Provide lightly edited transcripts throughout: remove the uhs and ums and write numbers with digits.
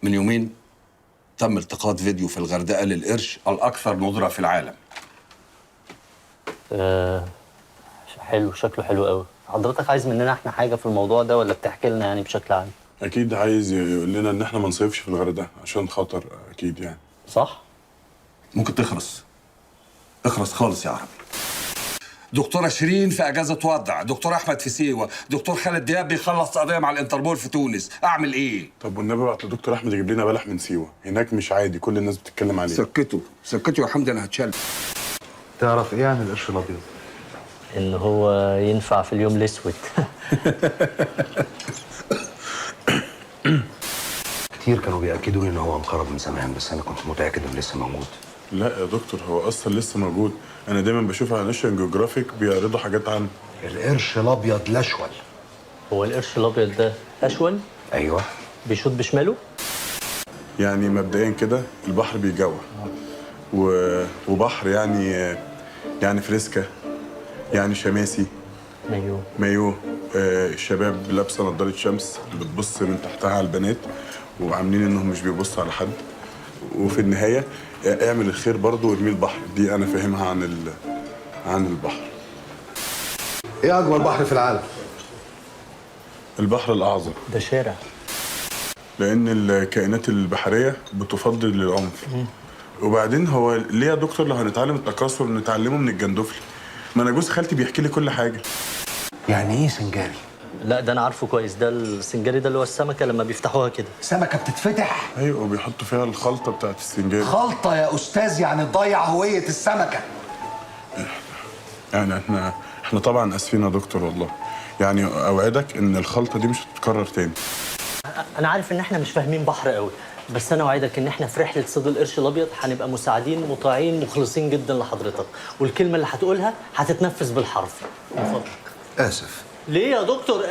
من يومين تم التقاط فيديو في الغردقة للقرش الأكثر ندرة في العالم. حلو، شكله حلو قوي. حضرتك عايز مننا احنا حاجة في الموضوع ده ولا بتحكي لنا يعني بشكل عام؟ اكيد عايز يقول لنا ان احنا ما نصيفش في الغردقه عشان خاطر اكيد يعني. صح؟ ممكن اخرس خالص يا عربي. دكتورة شيرين في اجازة وضع، دكتور احمد في سيوة، دكتور خالد دياب بيخلص قضية مع الانتربول في تونس، اعمل ايه؟ طب والنبي بعت لدكتور احمد يجيب لنا بلح من سيوه، هناك مش عادي كل الناس بتتكلم عليه. سكتوا يا حمدي انا هتشل. تعرف ايه عن القرش الابيض؟ ان هو ينفع في اليوم الاسود. كتير كانوا بيأكدوا لي ان هو انقرض من زمان، بس انا كنت متأكد انه لسه موجود. لا يا دكتور، هو اصلا لسه موجود. انا دايما بشوف على ناشونال جيوغرافيك بيعرضوا حاجات عنه. القرش الابيض الاشول. هو القرش الابيض ده اشول؟ ايوه. بيشوط بشماله؟ يعني مبدئيا كده البحر بيجوع وبحر يعني فريسكا، يعني شماسي، مايو. الشباب لابسه نظاره شمس بتبص من تحتها على البنات وعاملين انهم مش بيبصوا على حد. وفي النهايه اعمل الخير برضه وارمي البحر. دي انا فاهمها عن البحر. ايه اكبر بحر في العالم؟ البحر الاعظم. ده شارع. لان الكائنات البحريه بتفضل العنف. وبعدين هو ليه يا دكتور لو هنتعلم التكاثر نتعلمه من الجندفلي؟ ما انا جوز خالتي بيحكي لي كل حاجه. يعني ايه سنجاري؟ لا ده انا عارفه كويس، ده السنجاري ده اللي هو السمكه لما بيفتحوها كده. سمكه بتتفتح؟ ايوه، وبيحطوا فيها الخلطه بتاعت السنجاري. خلطه يا استاذ، يعني تضيع هويه السمكه. يعني احنا طبعا اسفين يا دكتور والله. يعني اوعدك ان الخلطه دي مش هتتكرر تاني. انا عارف ان احنا مش فاهمين بحر قوي، بس انا اوعدك ان احنا في رحله صيد القرش الابيض هنبقى مساعدين مطيعين مخلصين جدا لحضرتك، والكلمه اللي هتقولها هتتنفذ بالحرف. من فضلك. اسف. ليه يا دكتور؟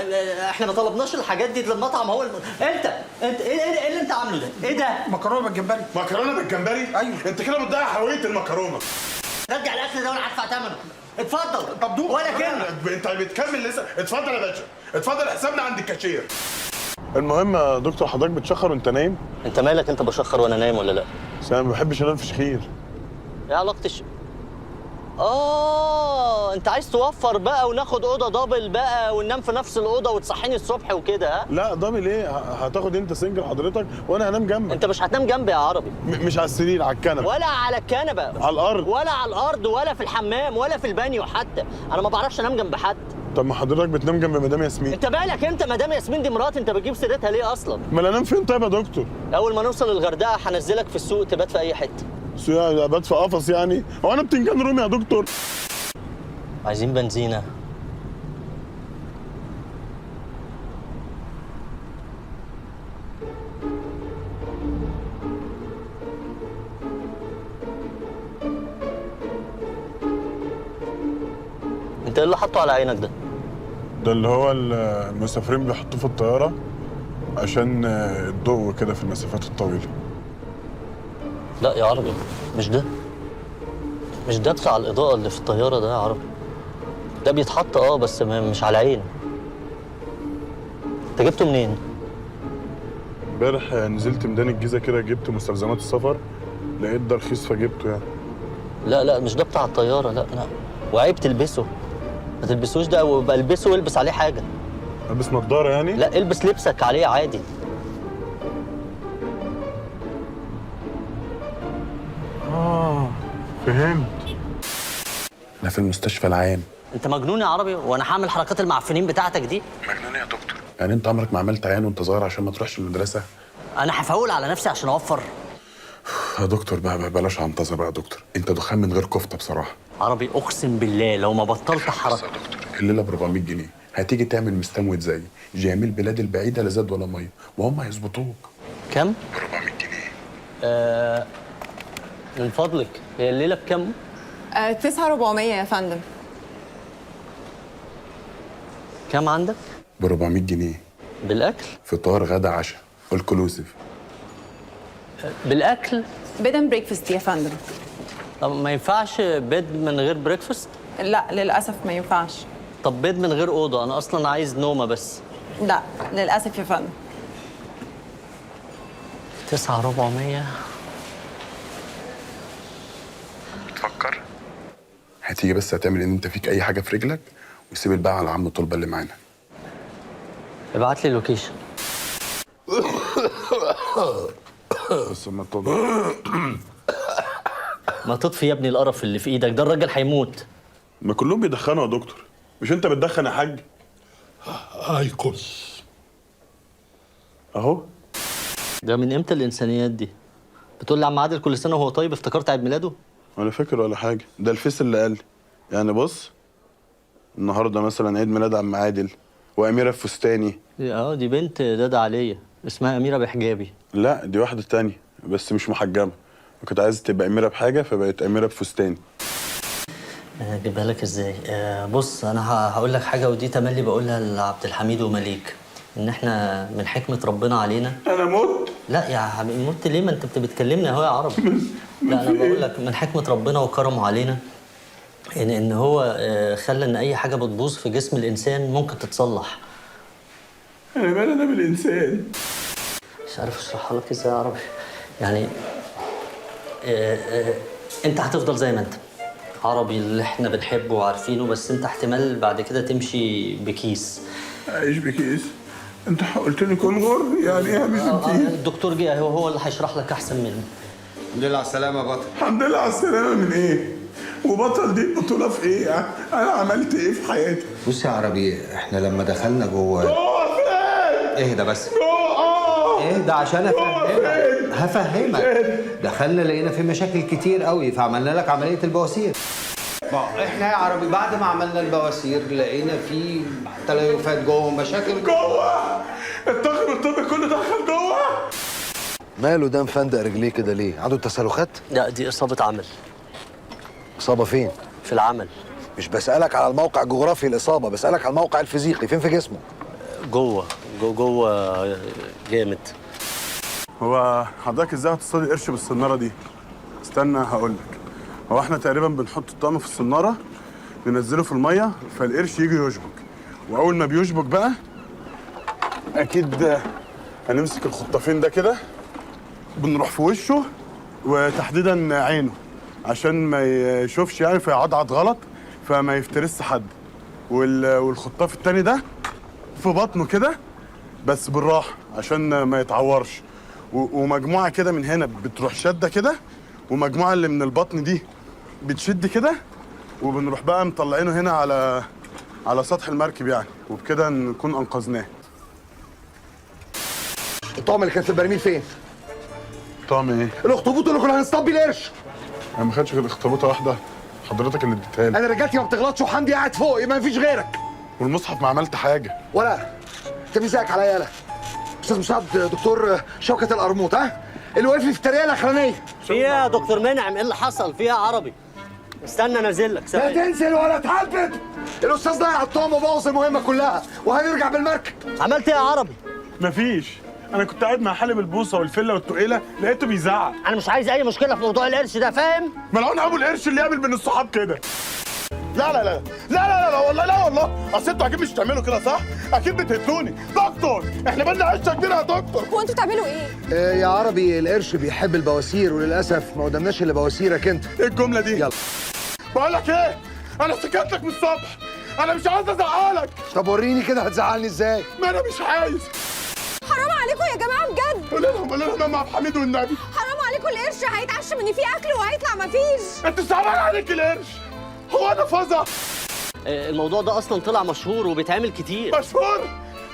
احنا ما طلبناش الحاجات دي، المطعم هو انت ايه اللي انت عامله ده؟ ايه ده؟ مكرونه بالجمبري. مكرونه بالجمبري؟ ايوه. انت كده بتضيع هويه المكرونه. رجع الاكل ده وانا هدفع ثمنه. اتفضل. طب دوق. ولا كلمه. انت بتكمل لسه؟ اتفضل يا باشا، اتفضل حسابنا عند الكاشير. المهم يا دكتور، حضرتك بتشخر وانت نايم؟ انت مالك؟ انت بشخر وانا نايم ولا لا؟ بس انا ما بحبش انام في شخير. ايه علاقه انت عايز توفر بقى وناخد اوضه دبل بقى وننام في نفس الاوضه وتصحيني الصبح وكده، ها؟ لا دبل ايه؟ هتاخد انت سنجل حضرتك وانا هنام جنبك. انت مش هتنام جنبي يا عربي. مش على السرير، على الكنبه. ولا على الكنبه. على الارض. ولا على الارض ولا في الحمام ولا في البانيو حتى. انا ما بعرفش انام جنب حد. طب ما حضرتك بتنام جنب مدام ياسمين. انت مالك انت؟ مدام ياسمين دي مراتي، انت بتجيب سيرتها ليه اصلا؟ ما انا انام فين طيب يا دكتور؟ اول ما نوصل الغردقه هنزلك في السوق تبات في اي حته. سوق ابات في قفص يعني؟ هو انا بتنجان رومي يا دكتور؟ عايزين بنزينه. انت ايه اللي حاطه على عينك ده؟ ده اللي هو المسافرين بيحطوه في الطياره عشان الضوء كده في المسافات الطويله. لا يا عربي، مش ده بتاع الاضاءه اللي في الطياره ده يا عربي. ده بيتحط بس مش على العين. انت جبته منين؟ امبارح نزلت ميدان الجيزه كده، جبت مستلزمات السفر، لقيت ده رخيص فجبته يعني. لا مش ده بتاع الطياره، لا. وعيب تلبسه، ما تلبسوش ده، وابقى البسه والبس عليه حاجه. البس نضاره يعني؟ لا، البس لبسك عليه عادي. فهمت. انا في المستشفى العام. انت مجنون يا عربي؟ وانا هعمل حركات المعفنين بتاعتك دي؟ مجنون يا دكتور. يعني انت عمرك ما عملت عيان وانت صغير عشان ما تروحش المدرسه؟ انا هفول على نفسي عشان اوفر. يا دكتور بقى بلاش عنطزه بقى يا دكتور، انت دخان من غير كفته بصراحه. عربي اقسم بالله لو ما بطلت حركه. يا دكتور الليله ب 400 جنيه هتيجي تعمل مستموت زي جميع البلاد البعيده لا زاد ولا ميه، وهم هيظبطوك. كم؟ ب 400 جنيه. من فضلك، هي الليله بكم؟ 9400 يا فندم. كم عندك؟ ب 400 جنيه بالاكل؟ فطار غدا عشاء الكلوسيف. بالاكل؟ بيد اند بريكفاست يا فندم. طب ما ينفعش بيد من غير بريكفاست؟ لا للاسف ما ينفعش. طب بيد من غير اوضه، انا اصلا عايز نومه بس. لا للاسف يا فندم. 9,400. بتفكر؟ هتيجي بس هتعمل ان انت فيك اي حاجه في رجلك وسيب الباقي على عم طلبه اللي معانا. ابعت لي اللوكيشن. بس ما تضرب. ما تطفي يا ابني القرف اللي في ايدك ده، الراجل هيموت. ما كلهم بيدخنوا يا دكتور، مش انت بتدخن يا حاج؟ هيقص. اهو. ده من امتى الانسانيات دي؟ بتقول لي عم عادل كل سنه وهو طيب، افتكرت عيد ميلاده؟ ولا فاكر ولا حاجه، ده الفيس اللي قال لي. يعني بص، النهارده مثلا عيد ميلاد عم عادل واميره الفستاني. دي بنت دادا عليا اسمها اميره بحجابي. لا دي واحده تانية بس مش محجمه، وكنت عايز تبقى اميره بحاجه فبقت اميره بفستاني. اجيبها لك ازاي؟ بص انا هقول لك حاجه، ودي تملي بقولها لعبد الحميد ومليك، ان احنا من حكمه ربنا علينا. انا مت؟ لا يا حبيبي مت ليه؟ ما انت بتكلمني اهو يا عربي. لا انا بقول لك من حكمه ربنا وكرمه علينا ان هو خلى ان اي حاجه بتبوظ في جسم الانسان ممكن تتصلح. انا مالي انا بالانسان؟ مش عارف اشرحها لك ازاي يا عربي. يعني انت هتفضل زي ما انت عربي اللي احنا بنحبه وعارفينه، بس انت احتمال بعد كده تمشي بكيس. عايش بكيس؟ انت قلت لي كونغر، يعني ايه بكيس؟ الدكتور جه هو اللي هيشرح لك احسن مني. الحمد لله على السلامة يا بطل. الحمد لله على السلامة من ايه؟ وبطل دي البطولة في ايه؟ أنا عملت ايه في حياتي؟ بص يا عربي، احنا لما دخلنا جوه اهدى بس. اهدى عشان افهمك. هفهمك. دخلنا لقينا في مشاكل كتير قوي، فعملنا لك عملية البواسير. احنا يا عربي بعد ما عملنا البواسير لقينا في تليفات جوه ومشاكل جوه؟ الطاقم الطبي كله دخل جوه؟ ماله ده مفندق رجليه كده ليه؟ عنده تسلخات؟ لا دي اصابه عمل. إصابة فين؟ في العمل. مش بسألك على الموقع الجغرافي الإصابة، بسألك على الموقع الفيزيقي، فين في جسمه؟ جوه جامد. هو حضرتك ازاي هتصطادي قرش بالصنارة دي؟ استنى هقول لك. هو احنا تقريبا بنحط الطعم في الصنارة، ننزله في المية فالقرش يجي يشبك، وأول ما بيشبك بقى أكيد هنمسك الخطافين ده كده، بنروح في وشه وتحديدا عينه عشان ما يشوفش يعني فيعضعض غلط فما يفترس حد، والخطاف التاني ده في بطنه كده بس بالراحه عشان ما يتعورش، ومجموعه كده من هنا بتروح شده كده، ومجموعه اللي من البطن دي بتشد كده، وبنروح بقى مطلعينه هنا على سطح المركب يعني، وبكده نكون انقذناه. الطعم اللي كان في البرميل فين؟ طعم ايه؟ الأخطبوط اللي كنا هنصطاد بيه القرش. انا ما خدتش غير اخطبوطه واحده، حضرتك اللي اديتها لي. أنا رجالتي ما بتغلطش وحمدي قاعد فوق، ما فيش غيرك. والمصحف ما عملت حاجه. ولا أنت مزاجك عليا يالا. أستاذ مساعد دكتور شوكة القرموط، ها؟ اللي وقف لي في التريقة الأخرانية. في ايه يا دكتور منعم؟ ايه اللي حصل؟ في ايه يا عربي؟ استنى انزل لك. لا تنزل ولا تهبد. الأستاذ ضيع الطعم وبوظ المهمة كلها، وهنرجع بالمركب. عملت ايه يا عربي؟ مفيش، انا كنت قاعد مع حالب البوصه والفله والتقيله لقيته بيزعق. انا مش عايز اي مشكله في موضوع القرش ده، فاهم؟ ملعون ابو القرش اللي يعمل بين الصحاب كده. لا لا لا لا لا لا والله، لا والله، اصل انتوا اكيد مش بتعملوا كده صح؟ اكيد بتهدوني. دكتور احنا بقالنا عشة كبيره يا دكتور. هو انتوا بتعملوا ايه؟ يا عربي القرش بيحب البواسير، وللأسف ما قدمناش إلا بواسيرك أنت. ايه الجمله دي؟ يلا. بقول لك ايه؟ انا سكت لك من الصبح، انا مش عايز ازعلك. طب وريني كده هتزعلني إزاي؟ ما انا مش عايز. حرام عليكم يا جماعه بجد. قول لهم يا عبد الحميد والنبي. حرام عليكم، القرش هيتعشم ان في اكل وهيطلع مفيش. انت صعبان عليك القرش؟ هو انا فظع؟ الموضوع ده اصلا طلع مشهور وبيتعمل كتير. مشهور؟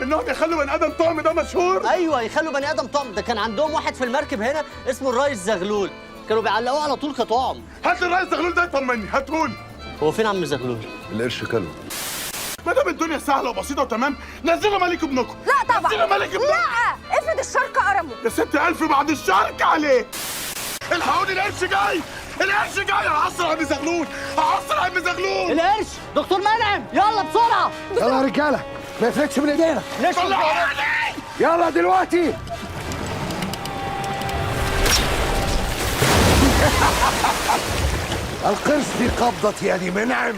انهم يخلوا بني ادم طعم ده مشهور؟ ايوه يخلوا بني ادم طعم. ده كان عندهم واحد في المركب هنا اسمه الريس زغلول، كانوا بيعلقوه على طول كطعم. هات لي الرئيس زغلول ده يطمني، هاتهولي. هو فين عم زغلول؟ القرش كله. ما دام الدنيا سهله وبسيطه وتمام، نزلوا ملك ابنكم. لا طبعا. نزلوا ملك ابنكم. لا افرض الشرق قرمه. يا ست ألف بعد الشرك عليه. الحقوني القرش جاي، القرش جاي. هعصر عم زغلول، هعصر عم زغلول. القرش دكتور منعم، يلا بسرعه. يلا يا رجالة، ما يفلتش من إيدينا. طلعوا علي. يلا دلوقتي. القرش في قبضة يد منعم.